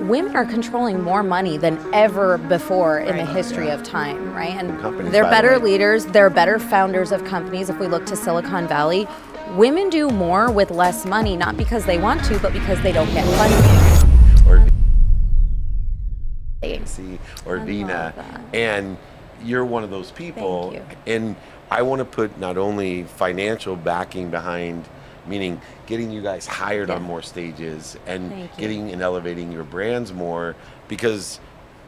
women are controlling more money than ever before in the history of time, right? And Companies, they're by the better way. leaders, they're better founders of companies. If we look to Silicon Valley, women do more with less money, not because they want to, but because they don't get funding. Or or I Veena, love that. and you're one of those people. Thank you. And I want to put not only financial backing behind, meaning getting you guys hired on more stages and Thank you. getting and elevating your brands more, because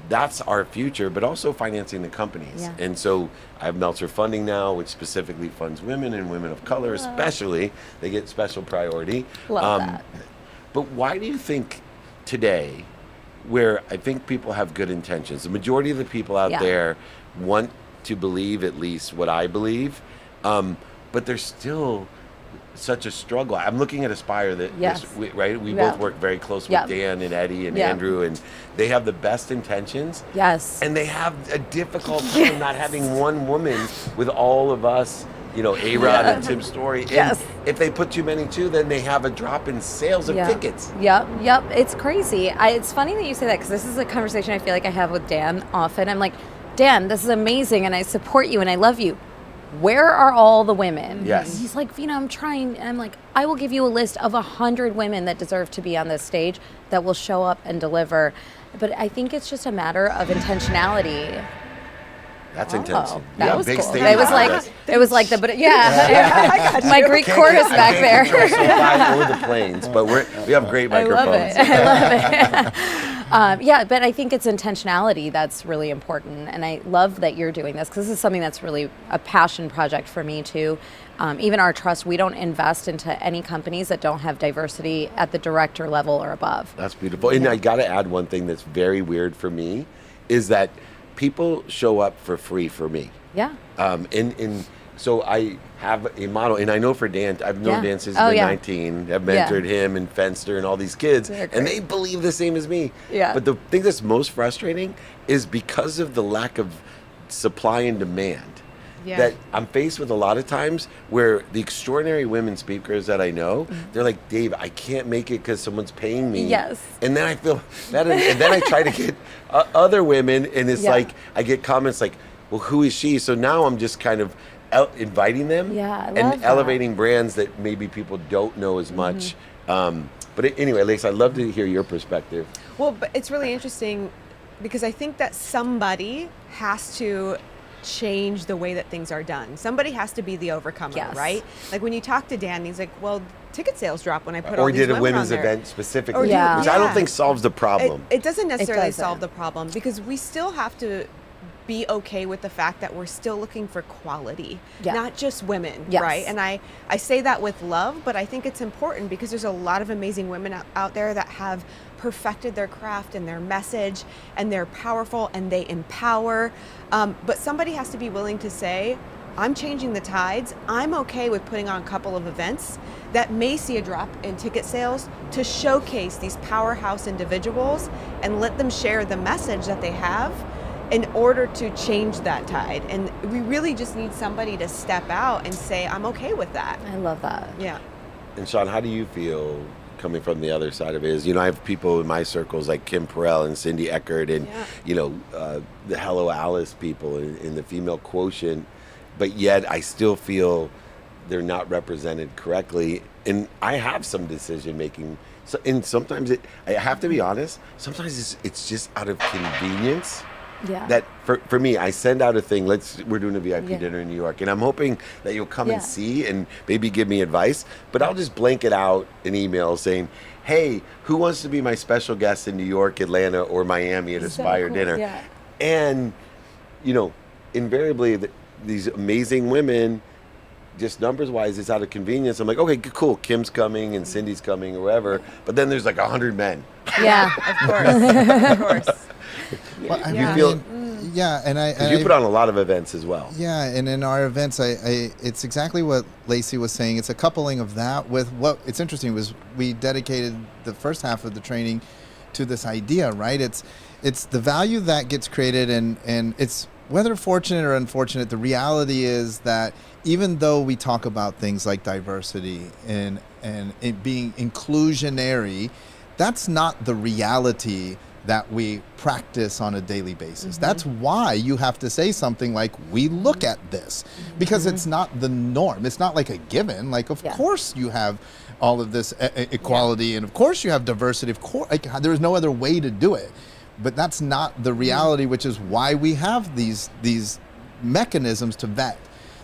that's our future, but also financing the companies. Yeah. And so I have Meltzer Funding now, which specifically funds women and women of color, especially. They get special priority. Love that. But why do you think today, where I think people have good intentions, the majority of the people out there want to believe at least what I believe, but there's still such a struggle. I'm looking at Aspire that we both work very close with Dan and Eddie and Andrew, and they have the best intentions. Yes. And they have a difficult time not having one woman with all of us, you know, A-Rod and Tim Story. And if they put too many too, then they have a drop in sales of tickets. Yep. It's crazy. It's funny that you say that, because this is a conversation I feel like I have with Dan often. I'm like, Dan, this is amazing, and I support you, and I love you. Where are all the women? Yes. And he's like, Veena, I'm trying. And I'm like, I will give you a list of 100 women that deserve to be on this stage that will show up and deliver. But I think it's just a matter of intentionality. That's intention. That was big cool. statement. It was like the, but my Greek chorus back there. Or the planes, but we have great microphones. I love it. But I think it's intentionality that's really important. And I love that you're doing this, because this is something that's really a passion project for me too. Even our trust, we don't invest into any companies that don't have diversity at the director level or above. That's beautiful. And I got to add one thing that's very weird for me, is that people show up for free for me. Yeah. And so I have a model, and I know for Dan, I've known Dan since he's been 19. I've mentored him and Fenster and all these kids, and they believe the same as me. Yeah. But the thing that's most frustrating is because of the lack of supply and demand that I'm faced with a lot of times, where the extraordinary women speakers that I know, they're like, Dave, I can't make it because someone's paying me. Yes. And then I feel that, and then I try to get other women, and it's like, I get comments like, well, who is she? So now I'm just kind of inviting them and elevating brands that maybe people don't know as much. But anyway, Lisa, I'd love to hear your perspective. Well, but it's really interesting, because I think that somebody has to change the way that things are done. Somebody has to be the overcomer, right? Like when you talk to Dan, he's like, well, ticket sales drop when I put all these women on there. Or did a women's event specifically, which Yeah. I don't think solves the problem. It doesn't necessarily solve the problem, because we still have to be okay with the fact that we're still looking for quality, not just women, right? And I say that with love, but I think it's important, because there's a lot of amazing women out there that have perfected their craft and their message, and they're powerful and they empower. But somebody has to be willing to say, I'm changing the tides. I'm okay with putting on a couple of events that may see a drop in ticket sales to showcase these powerhouse individuals and let them share the message that they have in order to change that tide. And we really just need somebody to step out and say, I'm okay with that. I love that. Yeah. And Shawn, how do you feel coming from the other side of it? Is, you know, I have people in my circles like Kim Perrell and Cindy Eckert and, you know, the Hello Alice people in the female quotient, but yet I still feel they're not represented correctly. And I have some decision making. So, and sometimes I have to be honest, sometimes it's just out of convenience. Yeah. That for me, I send out a thing. We're doing a VIP dinner in New York, and I'm hoping that you'll come and see and maybe give me advice. But I'll just blank it out in email saying, "Hey, who wants to be my special guest in New York, Atlanta, or Miami at Aspire dinner?" Yeah. And you know, invariably, these amazing women, just numbers wise, it's out of convenience. I'm like, okay, cool. Kim's coming and Cindy's coming or whatever. But then there's like 100 men. Yeah, of course, of course. Well, I You feel, and you put on a lot of events as well. Yeah, and in our events, it's exactly what Lacey was saying. It's a coupling of that with what. It's interesting was we dedicated the first half of the training to this idea, right? It's the value that gets created, and it's whether fortunate or unfortunate. The reality is that even though we talk about things like diversity and it being inclusionary, that's not the reality that we practice on a daily basis. That's why you have to say something like, we look at this, because it's not the norm. It's not like a given. Like, of course you have all of this equality, and of course you have diversity. Of course, like, there's no other way to do it. But that's not the reality, which is why we have these mechanisms to vet.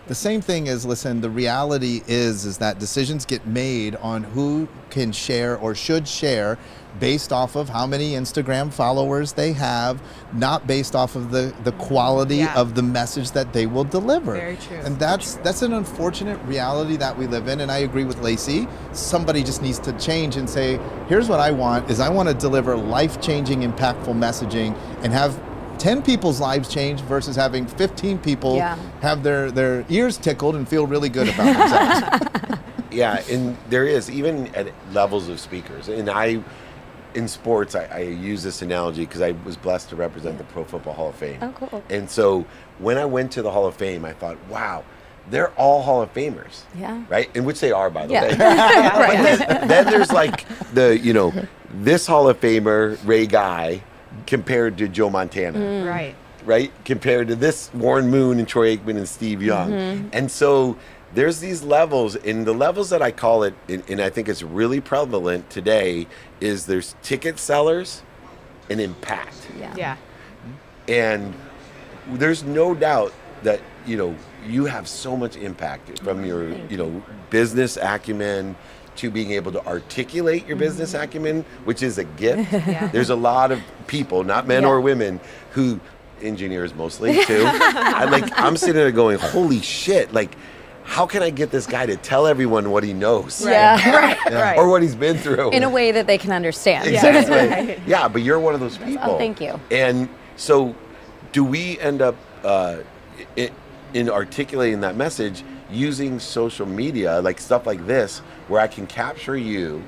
The same thing is, listen, the reality is that decisions get made on who can share or should share based off of how many Instagram followers they have, not based off of the quality of the message that they will deliver. Very true. And that's an unfortunate reality that we live in. And I agree with Lacey. Somebody just needs to change and say, here's what I want to deliver life-changing, impactful messaging and have 10 people's lives change versus having 15 people have their ears tickled and feel really good about themselves. Yeah, and there is, even at levels of speakers. And in sports, I use this analogy because I was blessed to represent the Pro Football Hall of Fame. Oh, cool. And so when I went to the Hall of Fame, I thought, wow, they're all Hall of Famers. Yeah. Right? In which they are, by the way. Right. But then there's like this Hall of Famer, Ray Guy, compared to Joe Montana. Right? Compared to this Warren Moon and Troy Aikman and Steve Young. And so there's these levels, and the levels that I call it, and I think it's really prevalent today, is there's ticket sellers and impact. And there's no doubt that, you have so much impact from your, business acumen to being able to articulate your business acumen, which is a gift. There's a lot of people, not men or women, who, engineers mostly too, I'm sitting there going, holy shit, like, how can I get this guy to tell everyone what he knows? Or what he's been through. In a way that they can understand. Exactly. Yeah, but you're one of those people. Oh, thank you. And so do we end up in articulating that message using social media, like stuff like this, where I can capture you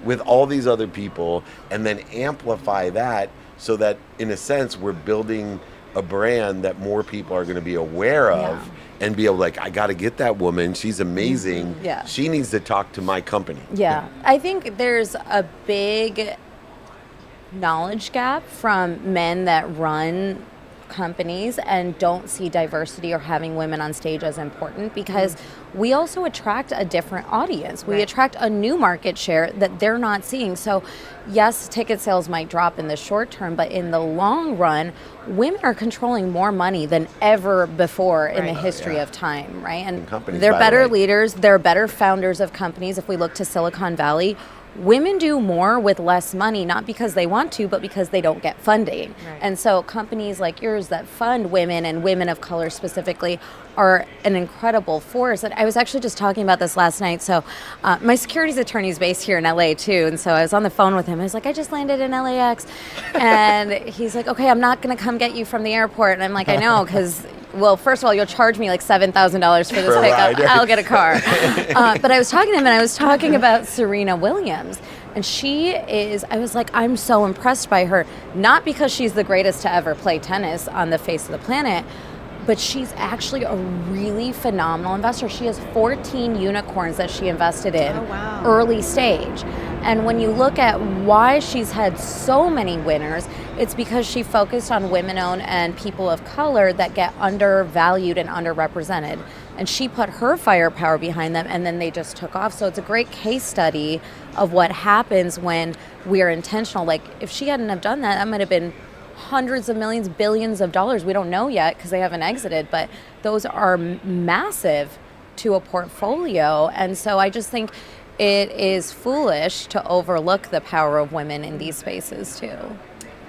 with all these other people and then amplify that so that, in a sense, we're building a brand that more people are going to be aware of and be able to, like, I got to get that woman. She's amazing. She needs to talk to my company. I think there's a big knowledge gap from men that run companies and don't see diversity or having women on stage as important, because we also attract a different audience. We attract a new market share that they're not seeing. So yes, ticket sales might drop in the short term, but in the long run, women are controlling more money than ever before in the history of time, right? And they're better leaders, they're better founders of companies. If we look to Silicon Valley, women do more with less money, not because they want to, but because they don't get funding. And so companies like yours that fund women and women of color specifically are an incredible force. And I was actually just talking about this last night. So my securities attorney is based here in LA too. And so I was on the phone with him. I was like, I just landed in LAX. And he's like, okay, I'm not going to come get you from the airport. And I'm like, I know, because, well, first of all, you'll charge me like $7,000 for this pickup. I'll get a car. But I was talking to him, and I was talking about Serena Williams. And she is, I was like, I'm so impressed by her. Not because she's the greatest to ever play tennis on the face of the planet, but she's actually a really phenomenal investor. She has 14 unicorns that she invested in early stage. And when you look at why she's had so many winners, it's because she focused on women-owned and people of color that get undervalued and underrepresented. And she put her firepower behind them, and then they just took off. So it's a great case study of what happens when we are intentional. Like, if she hadn't have done that, that might have been hundreds of millions, billions of dollars. We don't know yet because they haven't exited, but those are massive to a portfolio. And so I just think it is foolish to overlook the power of women in these spaces too.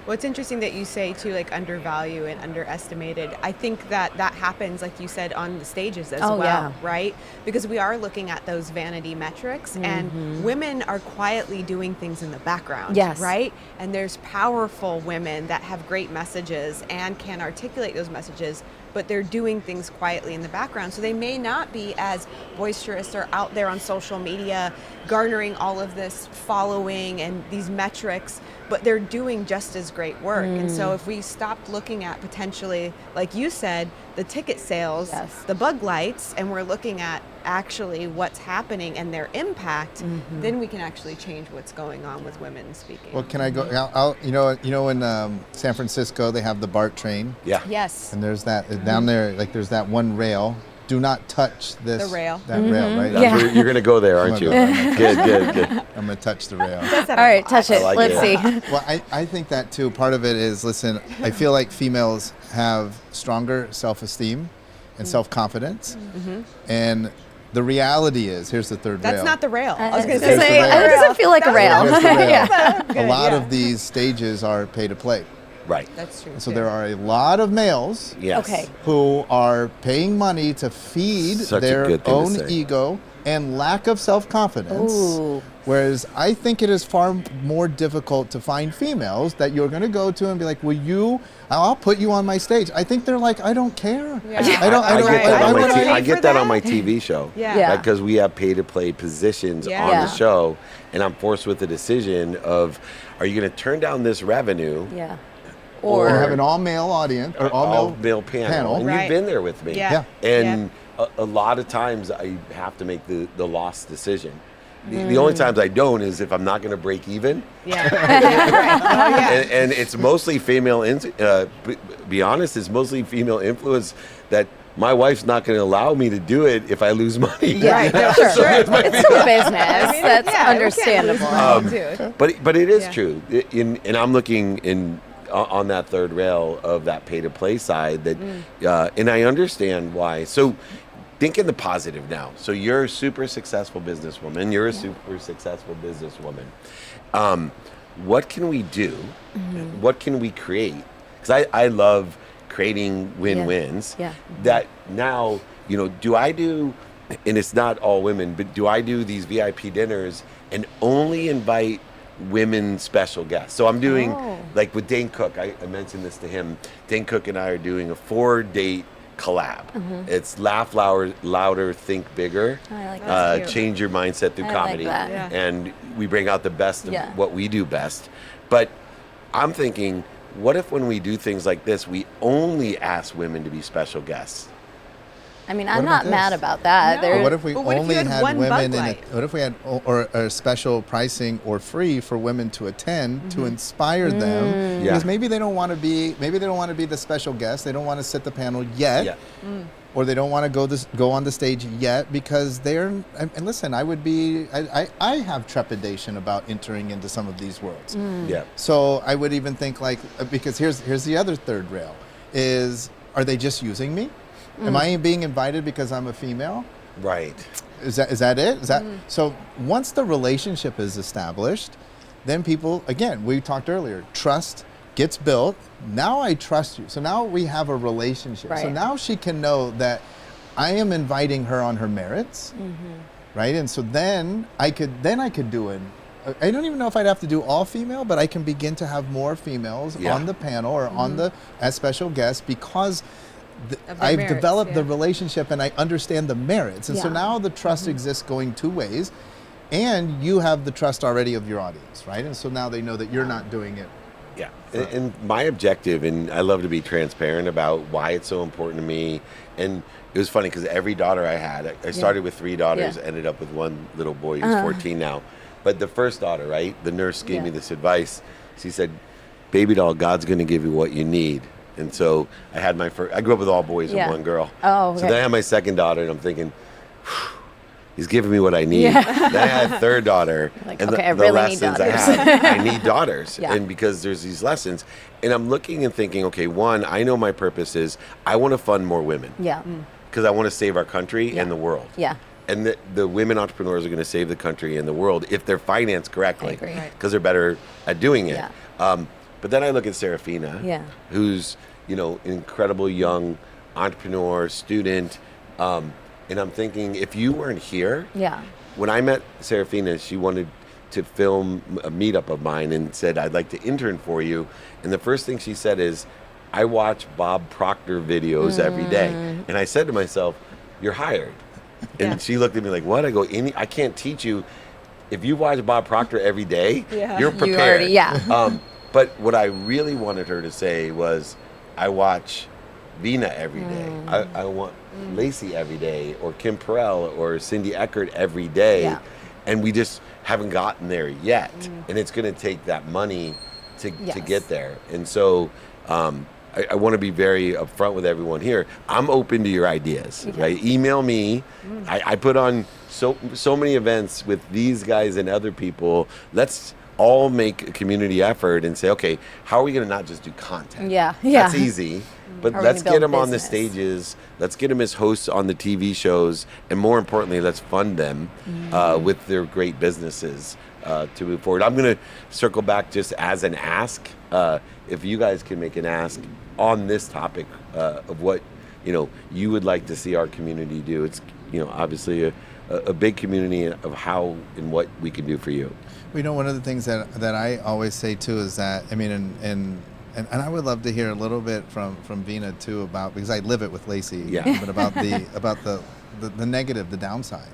Well, it's interesting that you say too, like, undervalue and underestimated. I think that happens, like you said, on the stages as well, right? Because we are looking at those vanity metrics, and women are quietly doing things in the background, right? And there's powerful women that have great messages and can articulate those messages, but they're doing things quietly in the background. So they may not be as boisterous or out there on social media garnering all of this following and these metrics, but they're doing just as great work. And so if we stopped looking at potentially, like you said, the ticket sales, the bug lights, and we're looking at actually what's happening and their impact, then we can actually change what's going on with women speaking. Well, can I go? You know, in San Francisco they have the BART train. Yeah. Yes. And there's that down there, like there's that one rail. Do not touch this. The rail. That rail, right? Yeah. You're going to go there, aren't you? Good. I'm gonna touch the rail. All right, touch it. like Let's it. see. Well, I think that too. Part of it is, listen, I feel like females have stronger self-esteem and self-confidence. And the reality is, here's the third rail. That's not the rail. I was I going was to gonna say, say, the rail. it doesn't feel like a rail. Here's the rail. Yeah. A lot of these stages are pay to play. Right. That's true. So too. there are a lot of males Yes. Okay. who are paying money to feed Such a their good thing to own say. ego and lack of self-confidence. Ooh. Whereas I think it is far more difficult to find females that you're going to go to and be like, I'll put you on my stage. I think they're like, I don't care. Yeah. I get that on my for that. TV show. Yeah. Yeah. Because we have pay to play positions Yeah. on Yeah. the show, and I'm forced with the decision of, are you going to turn down this revenue? Yeah. Or Or have an all-male audience or all-male all-male panel. And Right. you've been there with me. Yeah. And a lot of times I have to make the lost decision. The only times I don't is if I'm not going to break even. Yeah. Right. Oh, yeah. And it's mostly female, be honest, it's mostly female influence that my wife's not going to allow me to do it if I lose money. Yeah, Right, no, sure. sure. It's still a business. I mean, That's yeah, understandable. we can't lose money, too. But it is Yeah. true. And I'm looking on that third rail of that pay to play side that, and I understand why. So think in the positive now. So you're a super successful businesswoman. You're a super successful businesswoman. What can we do? What can we create? Because I love creating win-wins. Yeah. That now, do I do, and it's not all women, but do I do these VIP dinners and only invite women special guests? So I'm doing, like with Dane Cook, I mentioned this to him. Dane Cook and I are doing a 4-date collab. It's laugh louder, think bigger. I like that. Change your mindset through I like comedy. that. Yeah. And we bring out the best of Yeah. what we do best. But I'm thinking, what if when we do things like this, we only ask women to be special guests? I mean, What I'm about not mad this? about that. No. Or There- what if we But what if only you had had one women Bud in it? Light? What if we had or a special pricing or free for women to attend to inspire them? Yeah. Because maybe they don't want to be the special guest. They don't want to sit the panel yet. Yeah. Or they don't want to go on the stage yet because they're and listen, I have trepidation about entering into some of these worlds. Yeah. So I would even think like, because here's the other third rail is, are they just using me? Am I being invited because I'm a female? Right. Is that it? Is that so? Once the relationship is established, then people, again, we talked earlier, trust gets built. Now I trust you. So now we have a relationship. So Right. now she can know that I am inviting her on her merits, right? And so then I could do it. I don't even know if I'd have to do all female, but I can begin to have more females Yeah. on the panel or as special guests because Of their I've merits, developed the yeah. relationship and I understand the merits. And so Yeah. now the trust exists going two ways, and you have the trust already of your audience, right? And so now they know that you're not doing it. Yeah. And my objective, and I love to be transparent about why it's so important to me. And it was funny because every daughter I had, I started with 3 daughters, Yeah. ended up with one little boy who's 14 now. But the first daughter, right? The nurse gave me this advice. She said, "Baby doll, God's going to give you what you need." And so I had my first, I grew up with all boys Yeah. and one girl. Oh, So okay. then I had my second daughter, and I'm thinking, he's giving me what I need. Then I had a third daughter, Like, and okay, I the really need lessons I daughters. had, I need daughters. Yeah. And because there's these lessons, and I'm looking and thinking, okay, one, I know my purpose is I want to fund more women Yeah. because I want to save our country Yeah. and the world. Yeah. And the women entrepreneurs are going to save the country and the world if they're financed correctly, I agree. Right. because they're better at doing it. Yeah. But then I look at Serafina, Yeah. who's an incredible young entrepreneur, student, and I'm thinking, if you weren't here, Yeah. when I met Serafina, she wanted to film a meetup of mine and said, "I'd like to intern for you." And the first thing she said is, "I watch Bob Proctor videos every day." And I said to myself, "You're hired." And Yeah. she looked at me like, "What?" I go, I can't teach you. If you watch Bob Proctor every day, Yeah. you're You prepared. already- yeah. But what I really wanted her to say was, I watch Veena every day. I want Lacey every day, or Kim Perrell, or Cindy Eckert every day. Yeah. And we just haven't gotten there yet. And it's going to take that money to get there. And so I want to be very upfront with everyone here. I'm open to your ideas, right? Email me. I put on so many events with these guys and other people. Let's all make a community effort and say, okay, how are we going to not just do content? That's easy. But let's get them on the stages. Let's get them as hosts on the TV shows. And more importantly, let's fund them with their great businesses to move forward. I'm going to circle back just as an ask. If you guys can make an ask on this topic of what, you would like to see our community do. It's, obviously a big community of how and what we can do for you. One of the things that I always say too is that, and I would love to hear a little bit from Veena too about, because I live it with Lacey, but about the negative, the downside,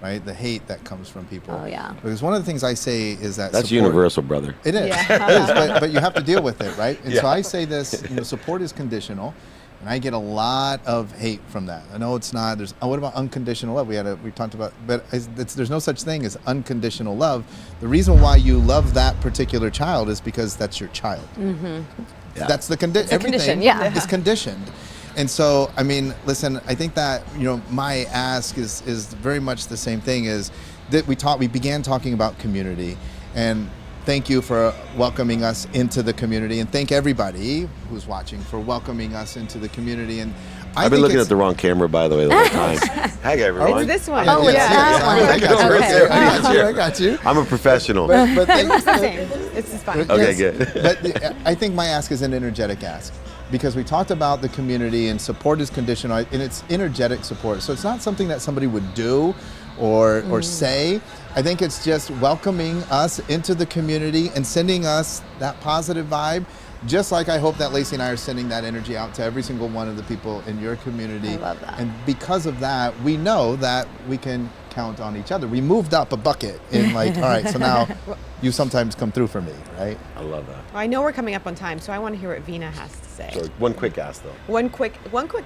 right? The hate that comes from people. Oh yeah. Because one of the things I say is that that's support, universal, brother. It is. It is, but you have to deal with it, right? And so I say this, support is conditional. And I get a lot of hate from that. I know it's not. What about unconditional love? We talked about, but there's no such thing as unconditional love. The reason why you love that particular child is because that's your child. That's the condition. Everything is conditioned. And so, listen, I think that, my ask is very much the same thing. Is that we began talking about community, and thank you for welcoming us into the community, and thank everybody who's watching for welcoming us into the community. And I've been looking at the wrong camera, by the way, the whole time. Hi, everyone. It's this one. Oh, it's that one. I got you. I'm a professional. It's the same. It's just fine. Okay, good. But I think my ask is an energetic ask, because we talked about the community and support is conditional, and it's energetic support. So it's not something that somebody would do or say. I think it's just welcoming us into the community and sending us that positive vibe, just like I hope that Lacey and I are sending that energy out to every single one of the people in your community. I love that. And because of that, we know that we can count on each other. We moved up a bucket in all right, so now you sometimes come through for me, right? I love that. Well, I know we're coming up on time, so I want to hear what Veena has to say. So one quick ask, though. One quick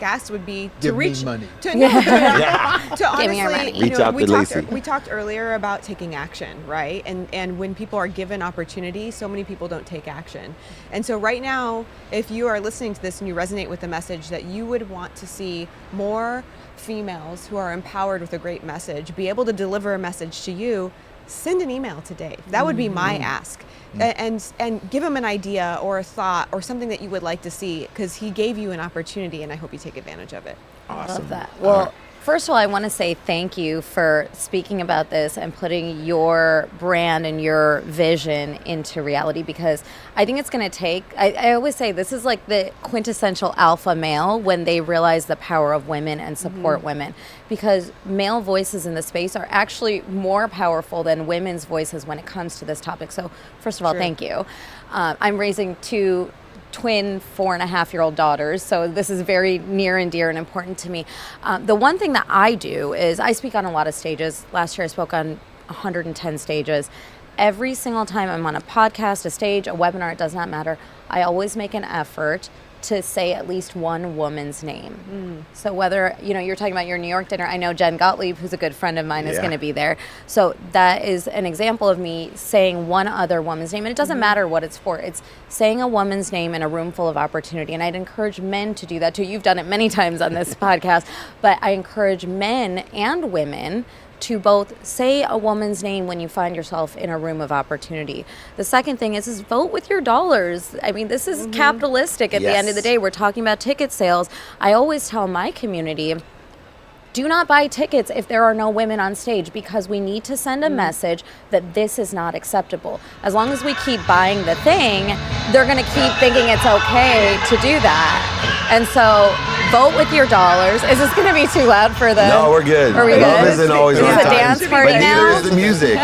ask would be to Give me reach money. to Give me your money. honestly, Reach out to Lacey. We talked earlier about taking action, right? And when people are given opportunity, so many people don't take action. And so right now, if you are listening to this and you resonate with the message that you would want to see more females who are empowered with a great message be able to deliver a message to you, send an email to Dave. That would be my ask. And give him an idea or a thought or something that you would like to see, because he gave you an opportunity, and I hope you take advantage of it. Awesome. Love that. Well, first of all, I want to say thank you for speaking about this and putting your brand and your vision into reality, because I think it's going to take, I always say this is like the quintessential alpha male when they realize the power of women and support women, because male voices in the space are actually more powerful than women's voices when it comes to this topic. So first of all, thank you. I'm raising two twin 4.5-year-old daughters, so this is very near and dear and important to me. The one thing that I do is I speak on a lot of stages. Last year I spoke on 110 stages. Every single time I'm on a podcast, a stage, a webinar, it does not matter, I always make an effort to say at least one woman's name. So whether, you're talking about your New York dinner, I know Jen Gottlieb, who's a good friend of mine, is going to be there. So that is an example of me saying one other woman's name. And it doesn't matter what it's for. It's saying a woman's name in a room full of opportunity. And I'd encourage men to do that too. You've done it many times on this podcast, but I encourage men and women to both say a woman's name when you find yourself in a room of opportunity. The second thing is vote with your dollars. I mean, this is capitalistic at the end of the day. We're talking about ticket sales. I always tell my community, do not buy tickets if there are no women on stage, because we need to send a message that this is not acceptable. As long as we keep buying the thing, they're going to keep thinking it's okay to do that. And so vote with your dollars. Is this going to be too loud for the... No, we're good. Are we Love good? isn't always Is on this a time, dance party but now? neither is the music.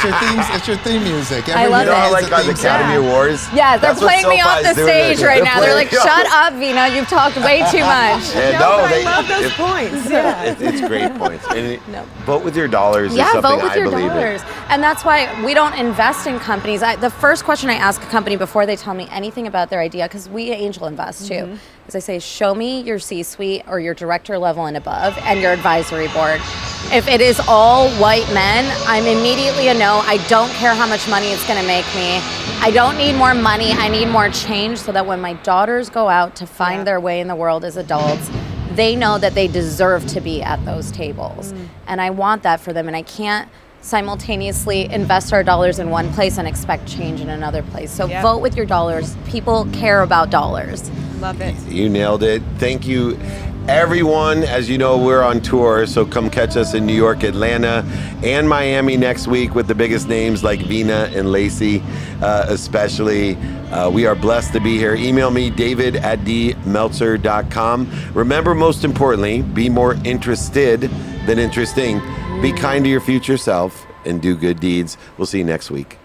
It's your theme music. I love You know how, it. like, on the Academy Awards? Yeah, they're That's what playing me off SoFi's the doing stage there. right They're now. They're like, playing- shut up, Veena, you've talked way too much. Yeah, No, but they- I love those points. Yeah. It's great points. And No. vote with your dollars is Yeah, something vote with I your believe dollars. And that's why we don't invest in companies. The first question I ask a company before they tell me anything about their idea, because we angel invest too, is I say, show me your C-suite or your director level and above and your advisory board. If it is all white men, I'm immediately a no. I don't care how much money it's going to make me. I don't need more money. I need more change so that when my daughters go out to find their way in the world as adults, they know that they deserve to be at those tables. And I want that for them. And I can't simultaneously invest our dollars in one place and expect change in another place. So vote with your dollars. People care about dollars. Love it. You nailed it. Thank you, everyone. As you know, we're on tour, so come catch us in New York, Atlanta, and Miami next week with the biggest names like Veena and Lacey, especially. We are blessed to be here. Email me, david@dmeltzer.com. Remember, most importantly, be more interested than interesting. Be kind to your future self and do good deeds. We'll see you next week.